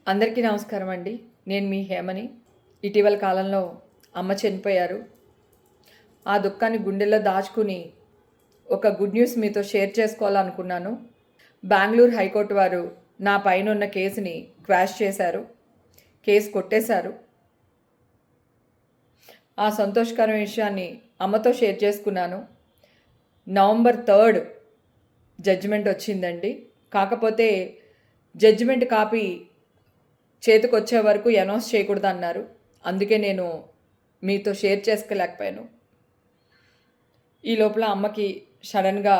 అందరికీ నమస్కారం అండి. నేను మీ హేమని. ఇటీవల కాలంలో అమ్మ చనిపోయారు. ఆ దుఃఖాన్ని గుండెల్లో దాచుకుని ఒక గుడ్ న్యూస్ మీతో షేర్ చేసుకోవాలనుకున్నాను. బెంగళూరు హైకోర్టు వారు నా పైన ఉన్న కేసుని క్వాష్ చేశారు. కేసు కొట్టేశారు. ఆ సంతోషకరమైన విషయాన్ని అమ్మతో షేర్ చేసుకున్నాను. నవంబర్ 3 జడ్జిమెంట్ వచ్చిందండి. కాకపోతే జడ్జిమెంట్ కాపీ చేతికొచ్చే వరకు అనౌన్స్ చేయకూడదు అన్నారు. అందుకే నేను మీతో షేర్ చేసుకోలేకపోయాను. ఈ లోపల అమ్మకి సడన్గా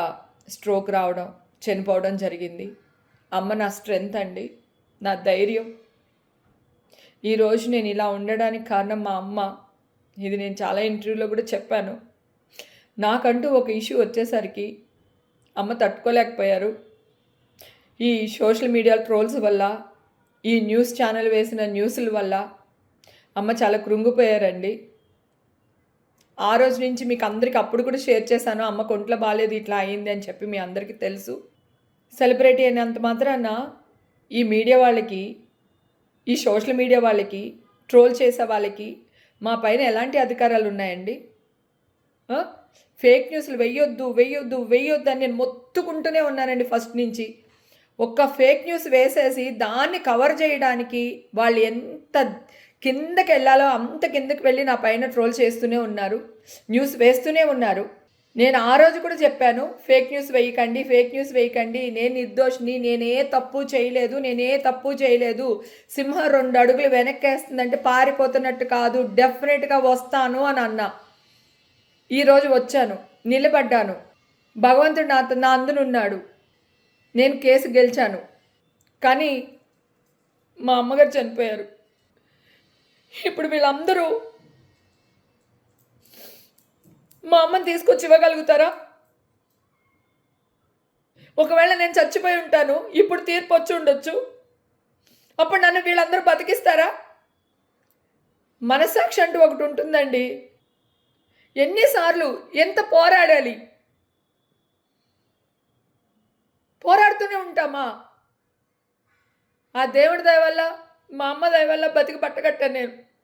స్ట్రోక్ రావడం, చనిపోవడం జరిగింది. అమ్మ నా స్ట్రెంగ్త్ అండి, నా ధైర్యం. ఈరోజు నేను ఇలా ఉండడానికి కారణం మా అమ్మ. ఇది నేను చాలా ఇంటర్వ్యూలో కూడా చెప్పాను. నాకంటూ ఒక ఇష్యూ వచ్చేసరికి అమ్మ తట్టుకోలేకపోయారు. ఈ సోషల్ మీడియా ట్రోల్స్ వల్ల, ఈ న్యూస్ ఛానల్ వేసిన న్యూస్ల వల్ల అమ్మ చాలా కృంగిపోయారండి. ఆ రోజు నుంచి మీకు అందరికీ అప్పుడు కూడా షేర్ చేశాను, అమ్మకు ఒంట్లో బాగాలేదు, ఇట్లా అయింది అని చెప్పి. మీ అందరికీ తెలుసు. సెలబ్రిటీ అయినంత మాత్రాన ఈ మీడియా వాళ్ళకి, ఈ సోషల్ మీడియా వాళ్ళకి, ట్రోల్ చేసే వాళ్ళకి మా పైన ఎలాంటి అధికారాలు ఉన్నాయండి? ఫేక్ న్యూస్లు వెయ్యొద్దు అని నేను మొత్తుకుంటూనే ఉన్నానండి ఫస్ట్ నుంచి. ఒక్క ఫేక్ న్యూస్ వేసేసి దాన్ని కవర్ చేయడానికి వాళ్ళు ఎంత కిందకి వెళ్ళాలో అంత కిందకి వెళ్ళి నా పైన ట్రోల్ చేస్తూనే ఉన్నారు, న్యూస్ వేస్తూనే ఉన్నారు. నేను ఆ రోజు కూడా చెప్పాను, ఫేక్ న్యూస్ వేయకండి, నేను నిర్దోషిని, నేనే తప్పు చేయలేదు, సింహం 2 అడుగులు వెనక్కేస్తుందంటే పారిపోతున్నట్టు కాదు, డెఫినెట్గా వస్తాను అని అన్నా. ఈరోజు వచ్చాను, నిలబడ్డాను. భగవంతుడు నా అందునున్నాడు. నేను కేసు గెలిచాను. కానీ మా అమ్మగారు చనిపోయారు. ఇప్పుడు వీళ్ళందరూ మా అమ్మని తీసుకొచ్చి ఇవ్వగలుగుతారా? ఒకవేళ నేను చచ్చిపోయి ఉంటాను, ఇప్పుడు తీర్పు వచ్చి ఉండొచ్చు, అప్పుడు నన్ను వీళ్ళందరూ బతికిస్తారా? మనస్సాక్షి అంటూ ఒకటి ఉంటుందండి. ఎన్నిసార్లు ఎంత పోరాడాలి? పోరాడుతూనే ఉంటామా? ఆ దేవుడి దయ వల్ల, మా అమ్మ దయ వల్ల బతికి పట్టగట్టాను నేను.